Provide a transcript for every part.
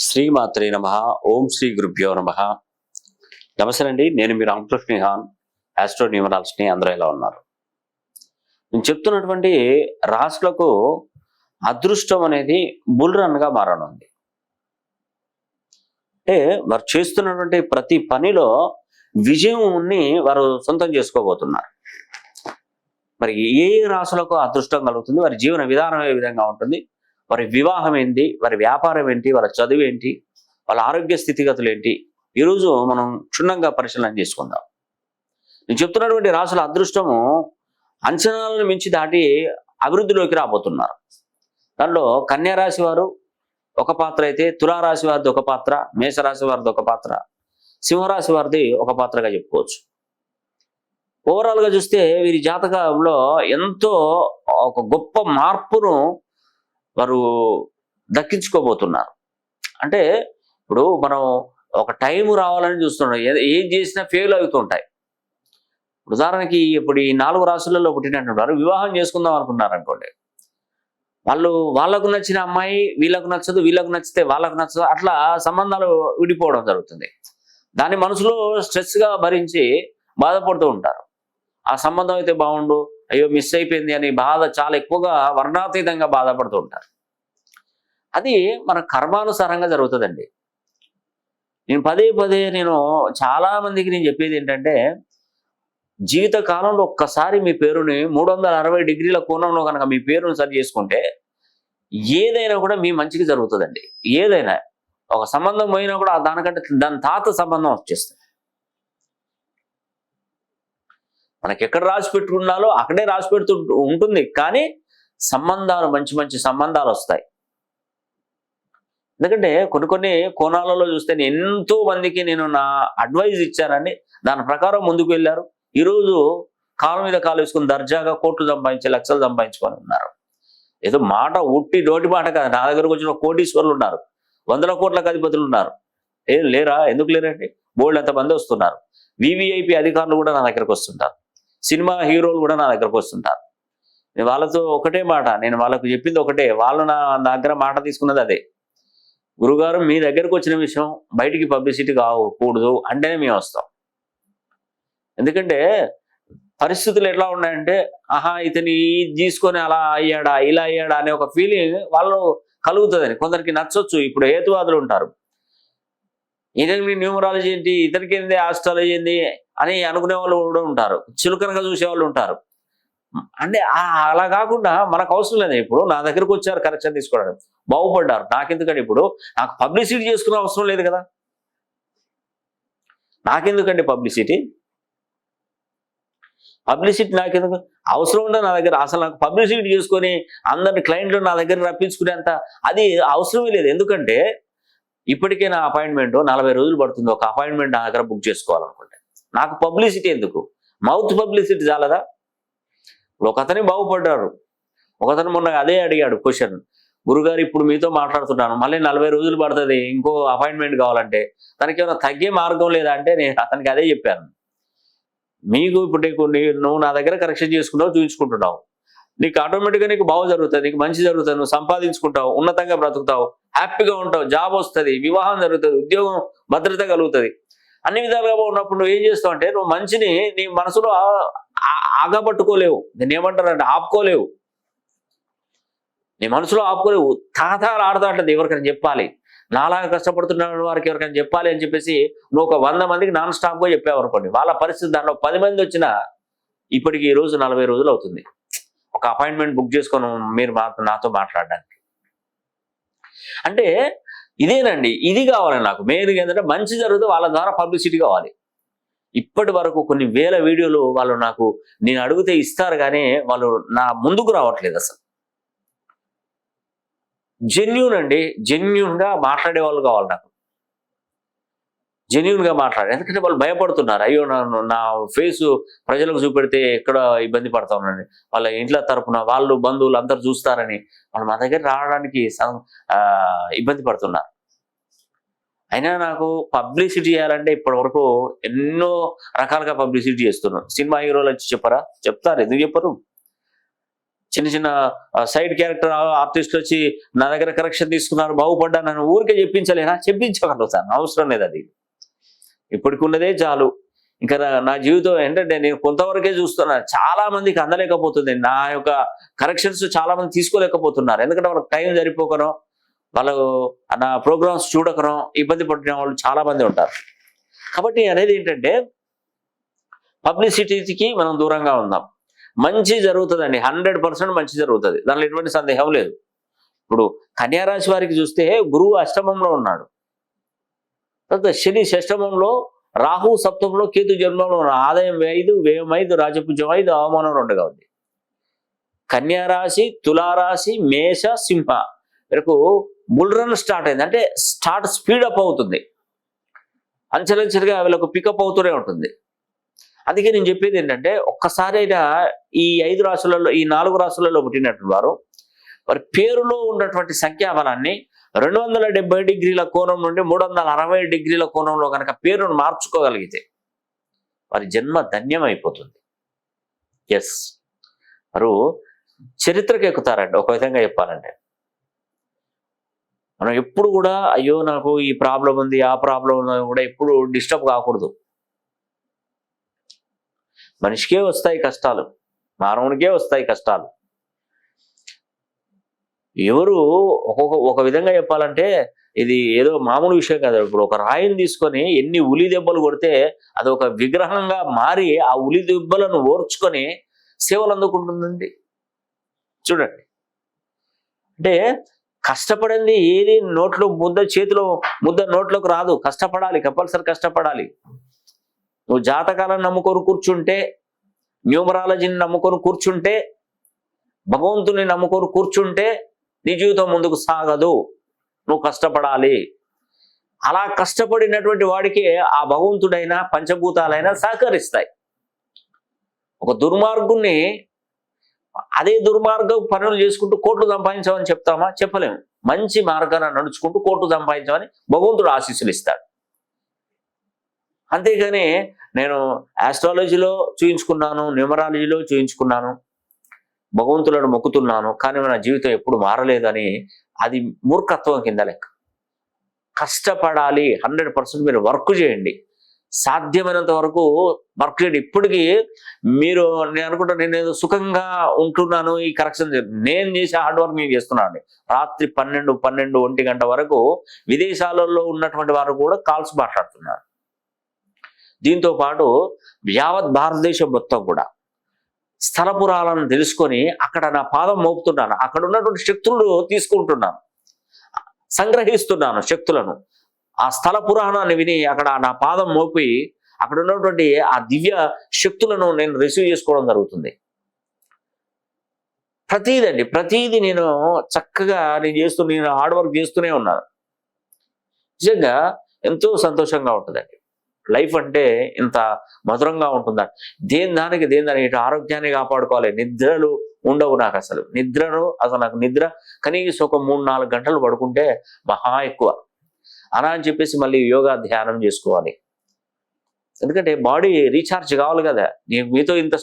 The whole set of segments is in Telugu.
శ్రీమాత్రే నమః. ఓం శ్రీ గురుభ్యో నమః. నమస్తే అండి, నేను మీ రామకృష్ణ హాన్, ఆస్ట్రో న్యూమరాలజీని. అందరూ ఎలా ఉన్నారు? నేను చెప్తున్నటువంటి రాశులకు అదృష్టం అనేది బుల్ రన్గా మారనుంది. అంటే వారు చేస్తున్నటువంటి ప్రతి పనిలో విజయంని వారు సొంతం చేసుకోబోతున్నారు. మరి ఏ రాశులకు అదృష్టం కలుగుతుంది, వారి జీవన విధానం ఏ విధంగా ఉంటుంది, వారి వివాహం ఏంటి, వారి వ్యాపారం ఏంటి, వారి చదువు ఏంటి, వాళ్ళ ఆరోగ్య స్థితిగతులు ఏంటి, ఈరోజు మనం క్షుణ్ణంగా పరిశీలన చేసుకుందాం. నేను చెప్తున్నటువంటి రాశుల అదృష్టము అంచనాలను మించి దాటి అభివృద్ధిలోకి రాబోతున్నారు. దాంట్లో కన్యా రాశి వారు ఒక పాత్ర అయితే, తులారాశి వారిది ఒక పాత్ర, మేషరాశి వారిది ఒక పాత్ర, సింహరాశి వారిది ఒక పాత్రగా చెప్పుకోవచ్చు. ఓవరాల్గా చూస్తే వీరి జాతకంలో ఎంతో ఒక గొప్ప మార్పును వారు దక్కించుకోబోతున్నారు. అంటే ఇప్పుడు మనం ఒక టైం రావాలని చూస్తున్నాం, ఏం చేసినా ఫెయిల్ అవుతుంటాయి. ఉదాహరణకి ఇప్పుడు ఈ 4 రాశులలో పుట్టినటువంటి వారు వివాహం చేసుకుందాం అనుకున్నారు అనుకోండి, వాళ్ళకు నచ్చిన అమ్మాయి వీళ్ళకు నచ్చదు, వీళ్ళకు నచ్చితే వాళ్ళకు నచ్చదు, అట్లా సంబంధాలు విడిపోవడం జరుగుతుంది. దాన్ని మనసులో స్ట్రెస్గా భరించి బాధపడుతూ ఉంటారు. ఆ సంబంధం అయితే బాగుండు, అయ్యో మిస్ అయిపోయింది అని బాధ చాలా ఎక్కువగా వర్ణాతీతంగా బాధపడుతూ ఉంటారు. అది మన కర్మానుసారంగా జరుగుతుందండి. నేను పదే నేను చాలా మందికి నేను చెప్పేది ఏంటంటే, జీవిత కాలంలో ఒక్కసారి మీ పేరుని 360 డిగ్రీల కోణంలో కనుక మీ పేరును సరి చేసుకుంటే ఏదైనా కూడా మీ మంచికి జరుగుతుందండి. ఏదైనా ఒక సంబంధం పోయినా కూడా దానికంటే దాని తాత సంబంధం వచ్చేస్తుంది. మనకి ఎక్కడ రాసి పెట్టుకున్నాలో అక్కడే రాసి పెడుతూ ఉంటుంది, కానీ సంబంధాలు మంచి మంచి సంబంధాలు వస్తాయి. ఎందుకంటే కొన్ని కోణాలలో చూస్తే ఎంతో మందికి నేను నా అడ్వైజ్ ఇచ్చానండి, దాని ప్రకారం ముందుకు వెళ్ళారు. ఈరోజు కాలు మీద కాలు వేసుకుని దర్జాగా కోట్లు సంపాదించి లక్షలు సంపాదించుకొని ఉన్నారు. ఏదో మాట ఉట్టి నోటి మాట కాదు, నా దగ్గరకు వచ్చిన కోటీశ్వరులు ఉన్నారు, 100 కోట్లకు అధిపతులు ఉన్నారు. ఏం లేరా? ఎందుకు లేరండి? బోల్డ్ ఎంతమంది వస్తున్నారు. వివిఐపి అధికారులు కూడా నా దగ్గరకు వస్తుంటారు, సినిమా హీరోలు కూడా నా దగ్గరకు వస్తుంటారు. నేను వాళ్ళతో ఒకటే మాట, నేను వాళ్ళకు చెప్పింది ఒకటే, వాళ్ళు నా దగ్గర మాట తీసుకున్నది అదే, గురుగారు మీ దగ్గరకు వచ్చిన విషయం బయటికి పబ్లిసిటీ కాకూడదు అంటేనే మేము వస్తాం. ఎందుకంటే పరిస్థితులు ఎట్లా ఉన్నాయంటే, ఆహా ఇతని తీసుకొని అలా అయ్యాడా ఇలా అయ్యాడా అనే ఒక ఫీలింగ్ వాళ్ళు కలుగుతుందని. కొందరికి నచ్చొచ్చు. ఇప్పుడు హేతువాదులు ఉంటారు, ఇతనికి న్యూమరాలజీ ఏంటి, ఇతనికి ఏంది ఆస్ట్రాలజీ ఏంది అని అనుకునే వాళ్ళు కూడా ఉంటారు, చులకనగా చూసేవాళ్ళు ఉంటారు. అంటే అలా కాకుండా మనకు అవసరం లేదు. ఇప్పుడు నా దగ్గరకు వచ్చారు కరెక్షన్ తీసుకోవడానికి, బాగుపడ్డారు, నాకెందుకండి ఇప్పుడు నాకు పబ్లిసిటీ చేసుకునే అవసరం లేదు కదా. నాకెందుకండి పబ్లిసిటీ నాకెందుకు అవసరం ఉండే నా దగ్గర? అసలు నాకు పబ్లిసిటీ చేసుకొని అందరిని క్లయింట్లు నా దగ్గర రప్పించుకునేంత అది అవసరమే లేదు. ఎందుకంటే ఇప్పటికే నా అపాయింట్మెంట్ 40 రోజులు పడుతుంది. ఒక అపాయింట్మెంట్ నా దగ్గర బుక్ చేసుకోవాలనుకుంటే నాకు పబ్లిసిటీ ఎందుకు? మౌత్ పబ్లిసిటీ చాలదా? ఇప్పుడు ఒకతని బాగుపడ్డారు, ఒకతను మొన్న అదే అడిగాడు క్వశ్చన్, గురుగారు ఇప్పుడు మీతో మాట్లాడుతున్నాను, మళ్ళీ 40 రోజులు పడుతుంది ఇంకో అపాయింట్మెంట్ కావాలంటే, తనకి ఏమైనా తగ్గే మార్గం లేదా అంటే నేను అతనికి అదే చెప్పాను. మీకు ఇప్పుడు నువ్వు నా దగ్గర కరెక్షన్ చేసుకున్నావు, చూపించుకుంటున్నావు, నీకు ఆటోమేటిక్గా నీకు బాగు జరుగుతుంది, నీకు మంచి జరుగుతుంది, నువ్వు సంపాదించుకుంటావు, ఉన్నతంగా బ్రతుకుతావు, హ్యాపీగా ఉంటావు, జాబ్ వస్తుంది, వివాహం జరుగుతుంది, ఉద్యోగం భద్రత కలుగుతుంది, అన్ని విధాలుగా ఉన్నప్పుడు నువ్వు ఏం చేస్తావు అంటే, నువ్వు మంచిని నీ మనసులో ఆగబట్టుకోలేవు, దీన్ని ఏమంటారంటే ఆపుకోలేవు, నీ మనసులో ఆపుకోలేవు. తాతాలు ఆడుతా ఉంటుంది. ఎవరికైనా చెప్పాలి, నాలాగా కష్టపడుతున్న వారికి ఎవరికైనా చెప్పాలి అని చెప్పేసి నువ్వు ఒక 100 మందికి నాన్ స్టాప్గా చెప్పావు అనుకోండి, వాళ్ళ పరిస్థితి దాంట్లో 10 మంది వచ్చినా ఇప్పటికి ఈ రోజు 40 రోజులు అవుతుంది ఒక అపాయింట్మెంట్ బుక్ చేసుకొని మీరు నాతో మాట్లాడడానికి. అంటే ఇదేనండి, ఇది కావాలి నాకు. మెయిన్గా ఏంటంటే మంచి జరిగితే వాళ్ళ ద్వారా పబ్లిసిటీ కావాలి. ఇప్పటి వరకు కొన్ని వేల వీడియోలు వాళ్ళు నాకు నేను అడిగితే ఇస్తారు, కానీ వాళ్ళు నా ముందుకు రావట్లేదు. అసలు జెన్యూన్ అండి, జెన్యూన్గా మాట్లాడే వాళ్ళు కావాలి నాకు, జెన్యూన్గా మాట్లాడే. ఎందుకంటే వాళ్ళు భయపడుతున్నారు, అయ్యో నా ఫేసు ప్రజలకు చూపెడితే ఎక్కడ ఇబ్బంది పడతా ఉన్నాను, వాళ్ళ ఇంట్లో తరపున వాళ్ళు బంధువులు అందరు చూస్తారని వాళ్ళు మా దగ్గర రావడానికి ఇబ్బంది పడుతున్నారు. అయినా నాకు పబ్లిసిటీ చేయాలంటే ఇప్పటి వరకు ఎన్నో రకాలుగా పబ్లిసిటీ చేస్తున్నాను. సినిమా హీరోలు వచ్చి చెప్పరా? చెప్తారు, ఎందుకు చెప్పరు? చిన్న చిన్న సైడ్ క్యారెక్టర్ ఆర్టిస్టులు వచ్చి నా దగ్గర కరెక్షన్ తీసుకున్నారు, బాగుపడ్డా, నన్ను ఊరికే చెప్పించలేనా? చెప్పించగలుగుతాను, అవసరం లేదు. అది ఇప్పటికి ఉన్నదే చాలు. ఇంకా నా జీవితం ఏంటంటే నేను కొంతవరకే చూస్తున్నాను. చాలా మందికి అందలేకపోతుంది నా యొక్క కరెక్షన్స్, చాలా మంది తీసుకోలేకపోతున్నారు. ఎందుకంటే వాళ్ళకి టైం సరిపోకనో, వాళ్ళు నా ప్రోగ్రామ్స్ చూడకనో ఇబ్బంది పడిన వాళ్ళు చాలా మంది ఉంటారు. కాబట్టి అనేది ఏంటంటే పబ్లిసిటీకి మనం దూరంగా ఉందాం. మంచి జరుగుతుందండి, 100% మంచి జరుగుతుంది, దానిలో ఎటువంటి సందేహం లేదు. ఇప్పుడు కన్యారాశి వారికి చూస్తే గురువు అష్టమంలో ఉన్నాడు, తర్వాత శని షష్టమంలో, రాహు సప్తమంలో, కేతు జన్మంలో ఉన్నాడు. ఆదాయం 5, వ్యయం 5, రాజపూజ్యం 5, అవమానం 2గా ఉంది. కన్యారాశి, తులారాశి, మేష, సింహ వీళ్ళకు బుల్ రన్ స్టార్ట్ అయింది, అంటే స్పీడప్ అవుతుంది, అంచెలంచెలుగా వీళ్ళకు పికప్ అవుతూనే ఉంటుంది. అందుకే నేను చెప్పేది ఏంటంటే ఒక్కసారైనా ఈ 5 రాశులలో, ఈ 4 రాశులలో పుట్టినటువంటి వారు వారి పేరులో ఉన్నటువంటి సంఖ్యాబలాన్ని 270 డిగ్రీల కోణం నుండి 360 డిగ్రీల కోణంలో కనుక పేరును మార్చుకోగలిగితే వారి జన్మ ధన్యమైపోతుంది. ఎస్, వారు చరిత్రకు ఎక్కుతారండి. ఒక విధంగా చెప్పాలంటే మనం ఎప్పుడు కూడా అయ్యో నాకు ఈ ప్రాబ్లం ఉంది, ఆ ప్రాబ్లం ఉంది కూడా ఎప్పుడు డిస్టర్బ్ కాకూడదు. మనిషికే వస్తాయి కష్టాలు, మానవునికే వస్తాయి కష్టాలు. ఎవరు ఒక విధంగా చెప్పాలంటే ఇది ఏదో మామూలు విషయం కాదు. ఇప్పుడు ఒక రాయిని తీసుకొని ఎన్ని ఉలి దెబ్బలు కొడితే అది ఒక విగ్రహంగా మారి ఆ ఉలి దెబ్బలను ఓర్చుకొని సేవలు అందుకుంటుందండి. చూడండి, అంటే కష్టపడింది ఏది నోట్లో చేతిలో ముద్ద నోట్లోకి రాదు. కష్టపడాలి, కంపల్సరీ కష్టపడాలి. నువ్వు జాతకాలను నమ్ముకొని కూర్చుంటే, న్యూమరాలజీని నమ్ముకొని కూర్చుంటే, భగవంతుని నమ్ముకొని కూర్చుంటే నీ జీవితం ముందుకు సాగదు. నువ్వు కష్టపడాలి. అలా కష్టపడినటువంటి వాడికి ఆ భగవంతుడైనా పంచభూతాలైనా సహకరిస్తాయి. ఒక దుర్మార్గుణ్ణి అదే దుర్మార్గ పనులు చేసుకుంటూ కోట్లు సంపాదించమని చెప్తామా? చెప్పలేము. మంచి మార్గాన్ని నడుచుకుంటూ కోట్లు సంపాదించమని భగవంతుడు ఆశీస్సులు ఇస్తాడు. అంతేగాని నేను ఆస్ట్రాలజీలో చూయించుకున్నాను, న్యూమరాలజీలో చూయించుకున్నాను, భగవంతులను మొక్కుతున్నాను, కానీ నా జీవితం ఎప్పుడు మారలేదని అది మూర్ఖత్వం కింద లెక్క. కష్టపడాలి, 100% మీరు వర్క్ చేయండి, సాధ్యమైనంత వరకు వర్క్ చేయండి. ఇప్పటికీ మీరు నేను అనుకుంటా నేను ఏదో సుఖంగా ఉంటున్నాను, ఈ కరెక్షన్ నేను చేసే హార్డ్ వర్క్ నేను చేస్తున్నాను. రాత్రి 12, 1 గంట వరకు విదేశాలలో ఉన్నటువంటి వారు కూడా కాల్స్ మాట్లాడుతున్నారు. దీంతో పాటు యావత్ భారతదేశం మొత్తం కూడా స్థల పురాలను తెలుసుకొని అక్కడ నా పాదం మోపుతున్నాను, అక్కడ ఉన్నటువంటి శక్తులు తీసుకుంటున్నాను, సంగ్రహిస్తున్నాను శక్తులను. ఆ స్థల పురాణాన్ని విని అక్కడ నా పాదం మోపి అక్కడ ఉన్నటువంటి ఆ దివ్య శక్తులను నేను రిసీవ్ చేసుకోవడం జరుగుతుంది. ప్రతిదీ నేను చక్కగా నేను హార్డ్ వర్క్ చేస్తూనే ఉన్నాను. నిజంగా ఎంతో సంతోషంగా ఉంటుందండి. లైఫ్ అంటే ఇంత మధురంగా ఉంటుందా? దేని దానికి ఇటు ఆరోగ్యాన్ని కాపాడుకోవాలి. నిద్రలు ఉండవు నాకు అసలు. నాకు నిద్ర కనీసం ఒక 3-4 గంటలు పడుకుంటే మహా ఎక్కువ. అలా అని చెప్పేసి మళ్ళీ యోగా ధ్యానం చేసుకోవాలి. ఎందుకంటే బాడీ రీఛార్జ్ కావాలి కదా. మీతో ఇంత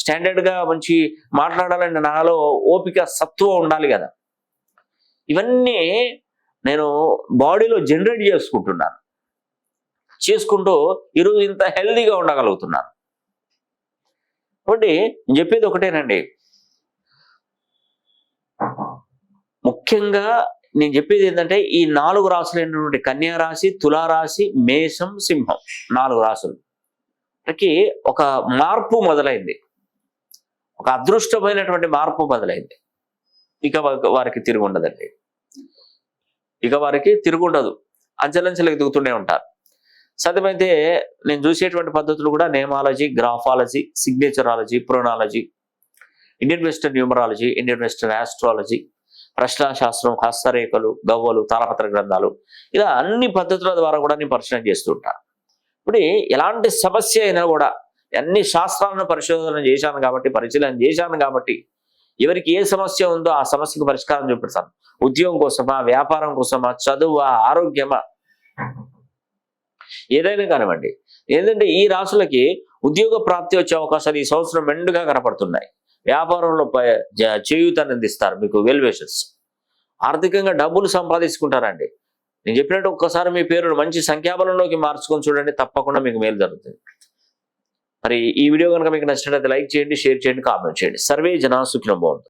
స్టాండర్డ్గా మంచి మాట్లాడాలంటే నాలో ఓపిక, సత్వం ఉండాలి కదా. ఇవన్నీ నేను బాడీలో జనరేట్ చేసుకుంటూ ఈరోజు ఇంత హెల్దీగా ఉండగలుగుతున్నాను. కాబట్టి నేను చెప్పేది ఒకటేనండి, ముఖ్యంగా నేను చెప్పేది ఏంటంటే ఈ 4 రాశులైనటువంటి కన్యారాశి, తులారాశి, మేషం, సింహం 4 రాశులకి ఒక మార్పు మొదలైంది, ఒక అదృష్టమైనటువంటి మార్పు మొదలైంది. ఇక వారికి తిరుగుండదండి, తిరుగుండదు. అంచెలంచెలకు దిగుతూనే ఉంటారు. సాధ్యమైతే నేను చూసేటువంటి పద్ధతులు కూడా నేమాలజీ, గ్రాఫాలజీ, సిగ్నేచరాలజీ, ప్రోనాలజీ, Indian western numerology, Indian western astrology, ప్రశ్నాశాస్త్రం, హస్తరేఖలు, గవ్వలు, తాళపత్ర గ్రంథాలు, ఇలా అన్ని పద్ధతుల ద్వారా కూడా నేను పరిశీలన చేస్తుంటాను. ఇప్పుడు ఎలాంటి సమస్య అయినా కూడా అన్ని శాస్త్రాలను పరిశీలన చేశాను కాబట్టి ఎవరికి ఏ సమస్య ఉందో ఆ సమస్యకు పరిష్కారం చూపిస్తాను. ఉద్యోగం కోసమా, వ్యాపారం కోసమా, చదువా, ఆరోగ్యమా, ఏదైనా కానివ్వండి. ఏంటంటే ఈ రాశులకి ఉద్యోగ ప్రాప్తి వచ్చే అవకాశాలు ఈ సంవత్సరం మెండుగా కనపడుతున్నాయి. వ్యాపారంలో చేయూతని అందిస్తారు, మీకు వెల్ విషర్స్. ఆర్థికంగా డబ్బులు సంపాదించుకుంటారండి. నేను చెప్పినట్టు ఒక్కసారి మీ పేరును మంచి సంఖ్యాబలంలోకి మార్చుకొని చూడండి, తప్పకుండా మీకు మేలు జరుగుతుంది. మరి ఈ వీడియో కనుక మీకు నచ్చినట్లయితే లైక్ చేయండి, షేర్ చేయండి, కామెంట్ చేయండి. సర్వే జనా సుఖినో భవంతు.